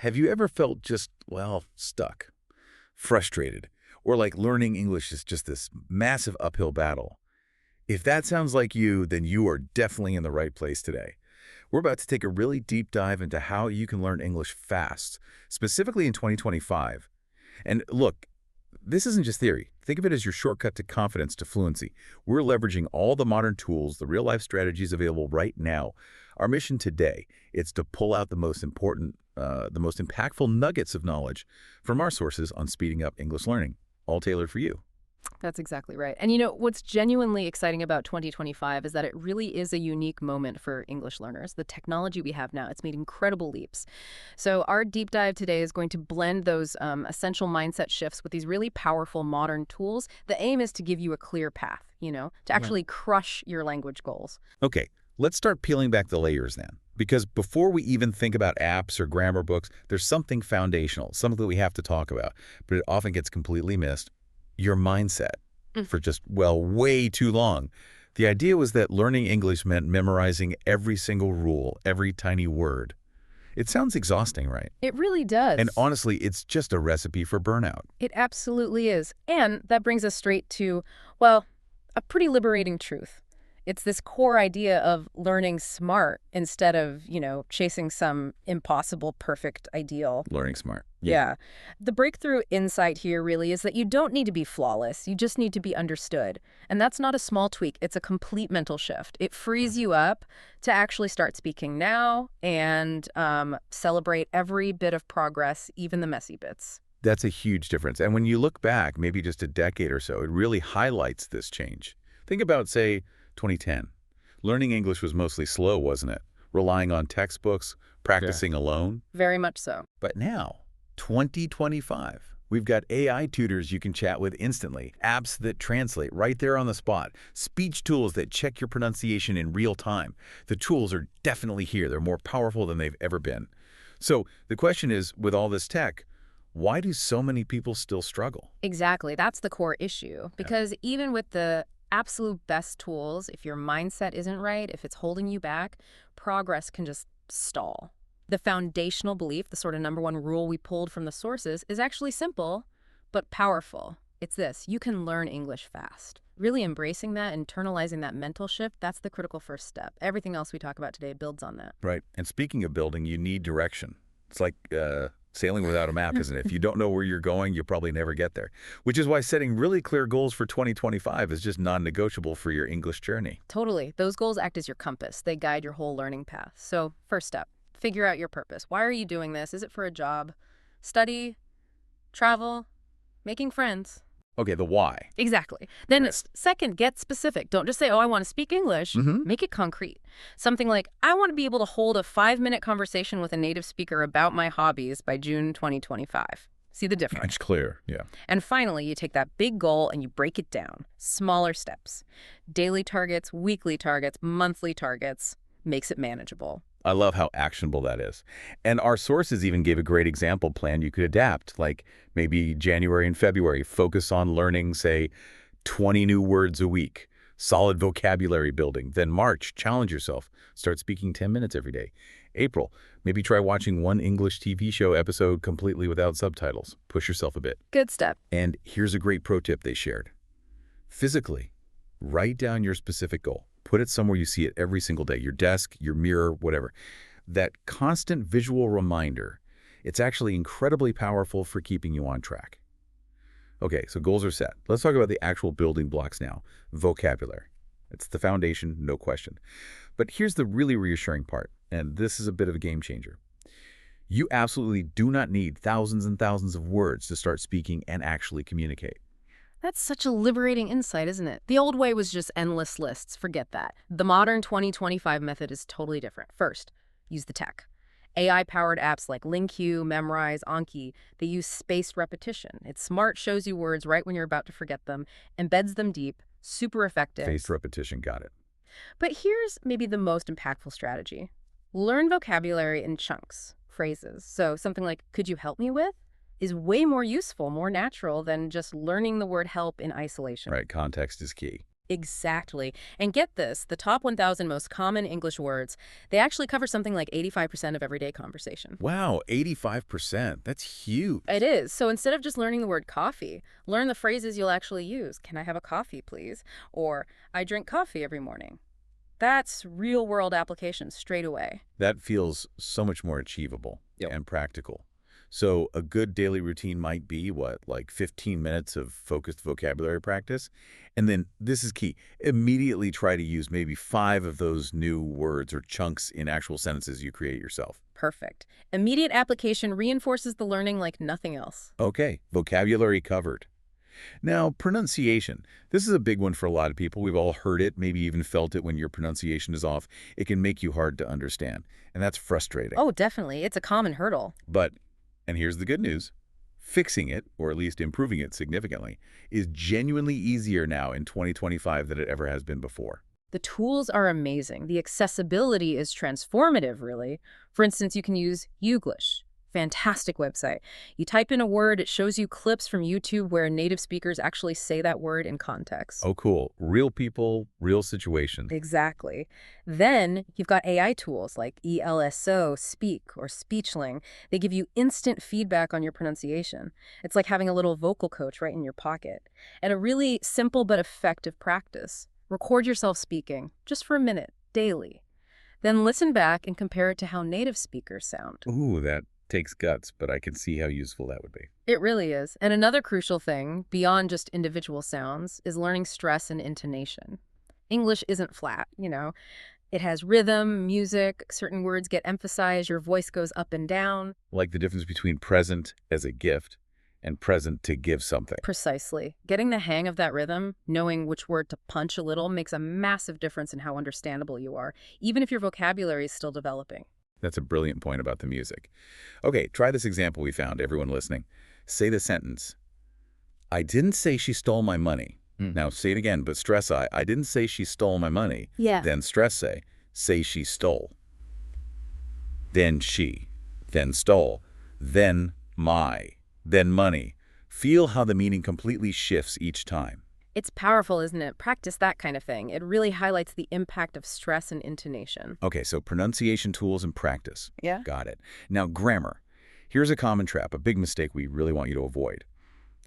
Have you ever felt just, well, stuck, frustrated, or like learning English is just this massive uphill battle? If that sounds like you, then you are definitely in the right place today. We're about to take a really deep dive into how you can learn English fast, specifically in 2025. And look, this isn't just theory. Think of it as your shortcut to confidence to fluency. We're leveraging all the modern tools, the real-life strategies available right now. Our mission today is to pull out the most important, the most impactful nuggets of knowledge from our sources on speeding up English learning, all tailored for you. That's exactly right. And what's genuinely exciting about 2025 is that it really is a unique moment for English learners. The technology we have now, it's made incredible leaps. So our deep dive today is going to blend those essential mindset shifts with these really powerful modern tools. The aim is to give you a clear path, to actually crush your language goals. Okay, let's start peeling back the layers then. Because before we even think about apps or grammar books, there's something foundational, something that we have to talk about, but it often gets completely missed. Your mindset. For just, well, way too long. The idea was that learning English meant memorizing every single rule, every tiny word. It sounds exhausting, right? It really does. And honestly, it's just a recipe for burnout. It absolutely is. And that brings us straight to, well, a pretty liberating truth. It's this core idea of learning smart instead of, chasing some impossible, perfect ideal. Learning smart. Yeah. The breakthrough insight here really is that you don't need to be flawless. You just need to be understood. And that's not a small tweak. It's a complete mental shift. It frees you up to actually start speaking now and celebrate every bit of progress, even the messy bits. That's a huge difference. And when you look back, maybe just a decade or so, it really highlights this change. Think about, say, 2010. Learning English was mostly slow, wasn't it? Relying on textbooks, practicing alone. Very much so. But now, 2025, we've got AI tutors you can chat with instantly, apps that translate right there on the spot, speech tools that check your pronunciation in real time. The tools are definitely here. They're more powerful than they've ever been. So the question is, with all this tech, why do so many people still struggle? Exactly. That's the core issue. Because even with the absolute best tools, if your mindset isn't right, if it's holding you back, progress can just stall. The foundational belief, the sort of number one rule we pulled from the sources, is actually simple, but powerful. It's this: you can learn English fast. Really embracing that, internalizing that mental shift, that's the critical first step. Everything else we talk about today builds on that. Right. And speaking of building, you need direction. It's like sailing without a map, isn't it? If you don't know where you're going, you'll probably never get there. Which is why setting really clear goals for 2025 is just non-negotiable for your English journey. Totally. Those goals act as your compass. They guide your whole learning path. So first step, figure out your purpose. Why are you doing this? Is it for a job, study, travel, making friends? Okay, the why. Exactly. Then Right. second, get specific. Don't just say, oh, I want to speak English. Make it concrete. Something like, I want to be able to hold a 5-minute conversation with a native speaker about my hobbies by June 2025. See the difference? It's clear, yeah. And finally, you take that big goal and you break it down. Smaller steps. Daily targets, weekly targets, monthly targets. Makes it manageable. I love how actionable that is. And our sources even gave a great example plan you could adapt, like maybe January and February, focus on learning, say, 20 new words a week, solid vocabulary building. Then March, challenge yourself, start speaking 10 minutes every day. April, maybe try watching one English TV show episode completely without subtitles. Push yourself a bit. Good step. And here's a great pro tip they shared. Physically, write down your specific goal. Put it somewhere you see it every single day, your desk, your mirror, whatever. That constant visual reminder, it's actually incredibly powerful for keeping you on track. Okay, so goals are set. Let's talk about the actual building blocks now. Vocabulary. It's the foundation, no question. But here's the really reassuring part, and this is a bit of a game changer. You absolutely do not need thousands and thousands of words to start speaking and actually communicate. That's such a liberating insight, isn't it? The old way was just endless lists. Forget that. The modern 2025 method is totally different. First, use the tech. AI-powered apps like LingQ, Memrise, Anki, they use spaced repetition. It's smart, shows you words right when you're about to forget them, embeds them deep, super effective. Spaced repetition, got it. But here's maybe the most impactful strategy. Learn vocabulary in chunks, phrases. So something like, could you help me with? Is way more useful, more natural than just learning the word help in isolation. Right, context is key. Exactly. And get this, the top 1,000 most common English words, they actually cover something like 85% of everyday conversation. Wow, 85%. That's It huge. is. So instead of just learning the word coffee, learn the phrases you'll actually use. Can I have a coffee, please? Or I drink coffee every morning. That's real world application straight away. That feels so much more achievable Yep. and practical. So a good daily routine might be, what, like 15 minutes of focused vocabulary practice? And then, this is key, immediately try to use maybe 5 of those new words or chunks in actual sentences you create yourself. Perfect. Immediate application reinforces the learning like nothing else. Okay, vocabulary covered. Now, pronunciation. This is a big one for a lot of people. We've all heard it, maybe even felt it when your pronunciation is off. It can make you hard to understand, and that's frustrating. Oh, definitely. It's a common hurdle. But, and here's the good news, fixing it, or at least improving it significantly, is genuinely easier now in 2025 than it ever has been before. The tools are amazing. The accessibility is transformative, really. For instance, you can use Youglish. Fantastic website. You type in a word, it shows you clips from YouTube where native speakers actually say that word in context. Oh, cool. Real people, real situations. Exactly. Then you've got AI tools like ELSO, Speak, or Speechling. They give you instant feedback on your pronunciation. It's like having a little vocal coach right in your pocket. And a really simple but effective practice. Record yourself speaking, just for a minute, daily. Then listen back and compare it to how native speakers sound. Ooh, that takes guts, but I can see how useful that would be. It really is. And another crucial thing, beyond just individual sounds, is learning stress and intonation. English isn't flat, you know. It has rhythm, music, certain words get emphasized, your voice goes up and down. Like the difference between present as a gift and present to give something. Precisely. Getting the hang of that rhythm, knowing which word to punch a little, makes a massive difference in how understandable you are, even if your vocabulary is still developing. That's a brilliant point about the music. Okay, try this example we found, everyone listening. Say the sentence, I didn't say she stole my money. Now say it again, but stress I didn't say she stole my money. Yeah. Then stress say she stole. Then she, then stole, then my, then money. Feel how the meaning completely shifts each time. It's powerful, isn't it? Practice that kind of thing. It really highlights the impact of stress and intonation. Okay, so pronunciation tools and practice. Yeah. Got it. Now, grammar. Here's a common trap, a big mistake we really want you to avoid.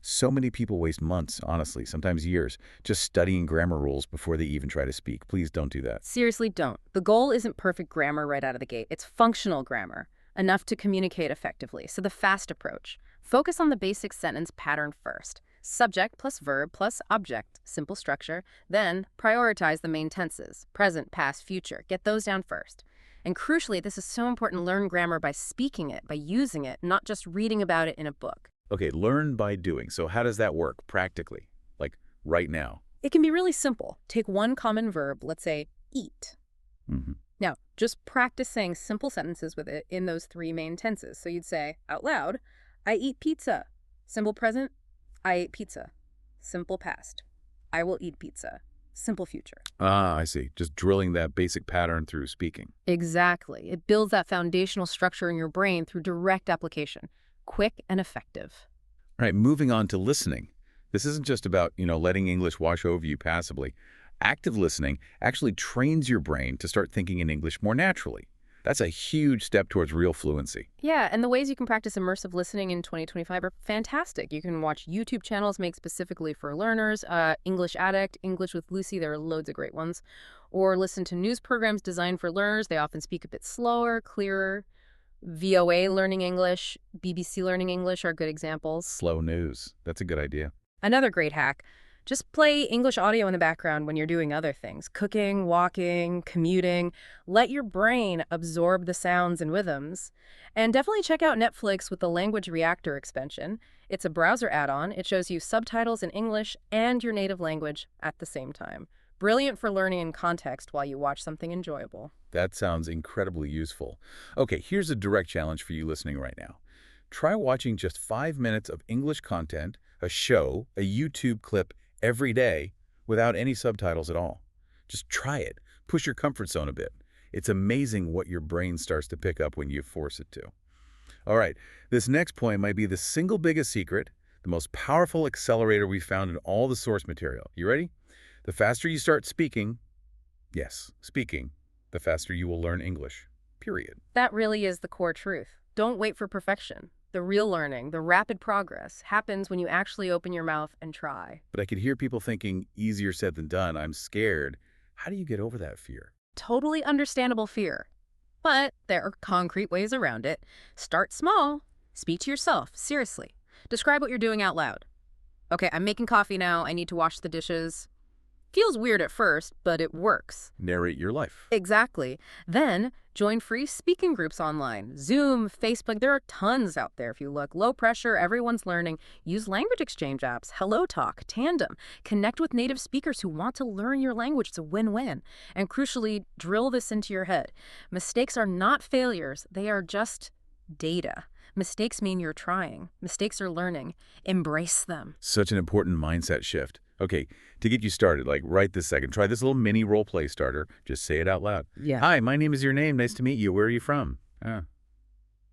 So many people waste months, honestly, sometimes years, just studying grammar rules before they even try to speak. Please don't do that. Seriously, don't. The goal isn't perfect grammar right out of the gate. It's functional grammar, enough to communicate effectively. So the fast approach. Focus on the basic sentence pattern first. Subject plus verb plus object, simple structure. Then prioritize the main tenses, present, past, future. Get those down first. And crucially, this is so important, learn grammar by speaking it, by using it, not just reading about it in a book. Okay, learn by doing. So how does that work practically? Like right now? It can be really simple. Take one common verb, let's say eat. Now, just practice saying simple sentences with it in those 3 main tenses. So you'd say out loud, I eat pizza. Simple present, I ate pizza. Simple past, I will eat pizza. Simple future. Ah, I see. Just drilling that basic pattern through speaking. Exactly. It builds that foundational structure in your brain through direct application. Quick and effective. All right, moving on to listening. This isn't just about, letting English wash over you passively. Active listening actually trains your brain to start thinking in English more naturally. That's a huge step towards real fluency. Yeah, and the ways you can practice immersive listening in 2025 are fantastic. You can watch YouTube channels made specifically for learners, English Addict, English with Lucy, there are loads of great ones. Or listen to news programs designed for learners. They often speak a bit slower, clearer. VOA Learning English, BBC Learning English are good examples. Slow news. That's a good idea. Another great hack, just play English audio in the background when you're doing other things. Cooking, walking, commuting. Let your brain absorb the sounds and rhythms. And definitely check out Netflix with the Language Reactor expansion. It's a browser add-on. It shows you subtitles in English and your native language at the same time. Brilliant for learning in context while you watch something enjoyable. That sounds incredibly useful. Okay, here's a direct challenge for you listening right now. Try watching just 5 minutes of English content, a show, a YouTube clip every day without any subtitles at all. Just try it. Push your comfort zone a bit. It's amazing what your brain starts to pick up when you force it to. All right, this next point might be the single biggest secret, the most powerful accelerator we found in all the source material. You ready? The faster you start speaking, yes, speaking, the faster you will learn English, period. That really is the core truth. Don't wait for perfection. The real learning, the rapid progress, happens when you actually open your mouth and try. But I could hear people thinking, easier said than done, I'm scared. How do you get over that fear? Totally understandable fear. But there are concrete ways around it. Start small. Speak to yourself, seriously. Describe what you're doing out loud. Okay, I'm making coffee now. I need to wash the dishes. Feels weird at first, but it works. Narrate your life. Exactly. Then join free speaking groups online. Zoom, Facebook, there are tons out there if you look. Low pressure, everyone's learning. Use language exchange apps, Hello Talk, Tandem. Connect with native speakers who want to learn your language. It's a win-win. And crucially, drill this into your head. Mistakes are not failures. They are just data. Mistakes mean you're trying. Mistakes are learning. Embrace them. Such an important mindset shift. Okay, to get you started, like right this second, try this little mini role play starter. Just say it out loud. Yeah. Hi, my name is your name. Nice to meet you. Where are you from?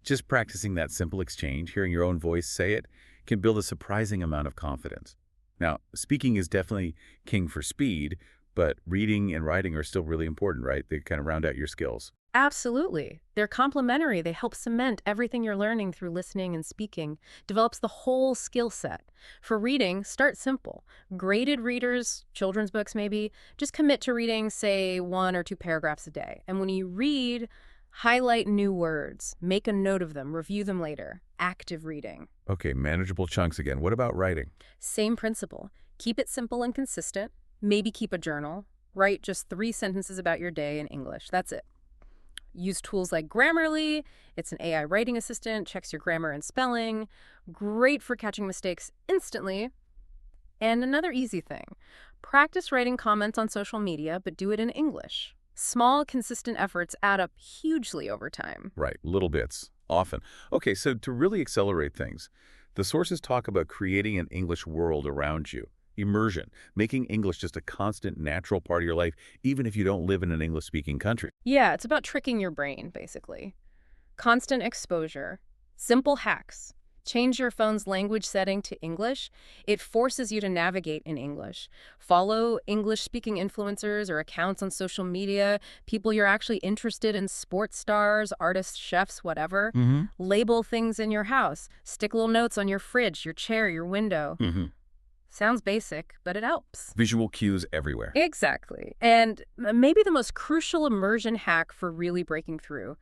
Just practicing that simple exchange, hearing your own voice say it, can build a surprising amount of confidence. Now, speaking is definitely king for speed, but reading and writing are still really important, right? They kind of round out your skills. Absolutely. They're complementary. They help cement everything you're learning through listening and speaking. Develops the whole skill set. For reading, start simple. Graded readers, children's books maybe, just commit to reading, say, 1 or 2 paragraphs a day. And when you read, highlight new words. Make a note of them. Review them later. Active reading. Okay, manageable chunks again. What about writing? Same principle. Keep it simple and consistent. Maybe keep a journal. Write just 3 sentences about your day in English. That's it. Use tools like Grammarly. It's an AI writing assistant, checks your grammar and spelling. Great for catching mistakes instantly. And another easy thing, practice writing comments on social media, but do it in English. Small, consistent efforts add up hugely over time. Right, little bits, often. Okay, so to really accelerate things, the sources talk about creating an English world around you. Immersion, making English just a constant, natural part of your life, even if you don't live in an English-speaking country. Yeah, it's about tricking your brain, basically. Constant exposure. Simple hacks. Change your phone's language setting to English. It forces you to navigate in English. Follow English-speaking influencers or accounts on social media, people you're actually interested in, sports stars, artists, chefs, whatever. Label things in your house. Stick little notes on your fridge, your chair, your window. Sounds basic, but it helps. Visual cues everywhere. Exactly. And maybe the most crucial immersion hack for really breaking through,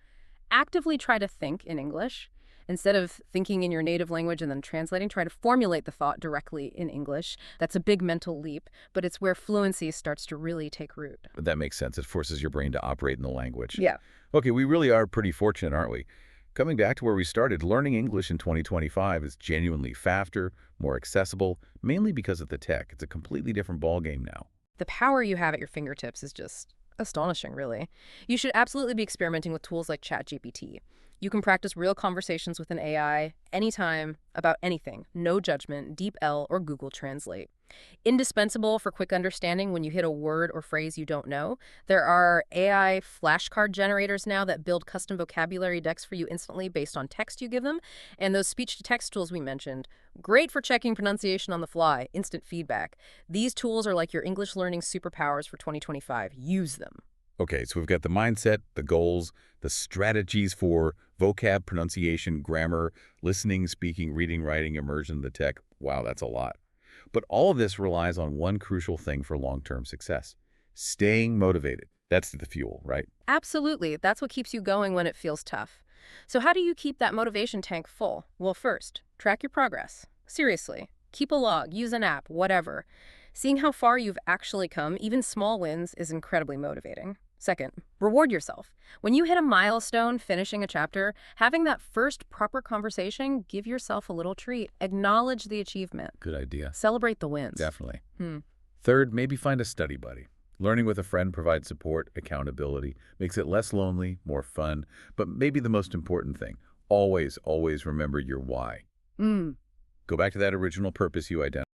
actively try to think in English. Instead of thinking in your native language and then translating, try to formulate the thought directly in English. That's a big mental leap, but it's where fluency starts to really take root. That makes sense. It forces your brain to operate in the language. Yeah. Okay, we really are pretty fortunate, aren't we? Coming back to where we started, learning English in 2025 is genuinely faster, more accessible, mainly because of the tech. It's a completely different ballgame now. The power you have at your fingertips is just astonishing, really. You should absolutely be experimenting with tools like ChatGPT. You can practice real conversations with an AI anytime about anything, no judgment, DeepL or Google Translate. Indispensable for quick understanding when you hit a word or phrase you don't know. There are AI flashcard generators now that build custom vocabulary decks for you instantly based on text you give them. And those speech-to-text tools we mentioned, great for checking pronunciation on the fly, instant feedback. These tools are like your English learning superpowers for 2025. Use them. Okay, so we've got the mindset, the goals, the strategies for vocab, pronunciation, grammar, listening, speaking, reading, writing, immersion, the tech. Wow, that's a lot. But all of this relies on one crucial thing for long-term success: staying motivated. That's the fuel, right? Absolutely. That's what keeps you going when it feels tough. So how do you keep that motivation tank full? Well, first, track your progress. Seriously. Keep a log, use an app, whatever. Seeing how far you've actually come, even small wins, is incredibly motivating. Second, reward yourself. When you hit a milestone, finishing a chapter, having that first proper conversation, give yourself a little treat. Acknowledge the achievement. Good idea. Celebrate the wins. Definitely. Third, maybe find a study buddy. Learning with a friend provides support, accountability, makes it less lonely, more fun. But maybe the most important thing, always remember your why. Go back to that original purpose you identified.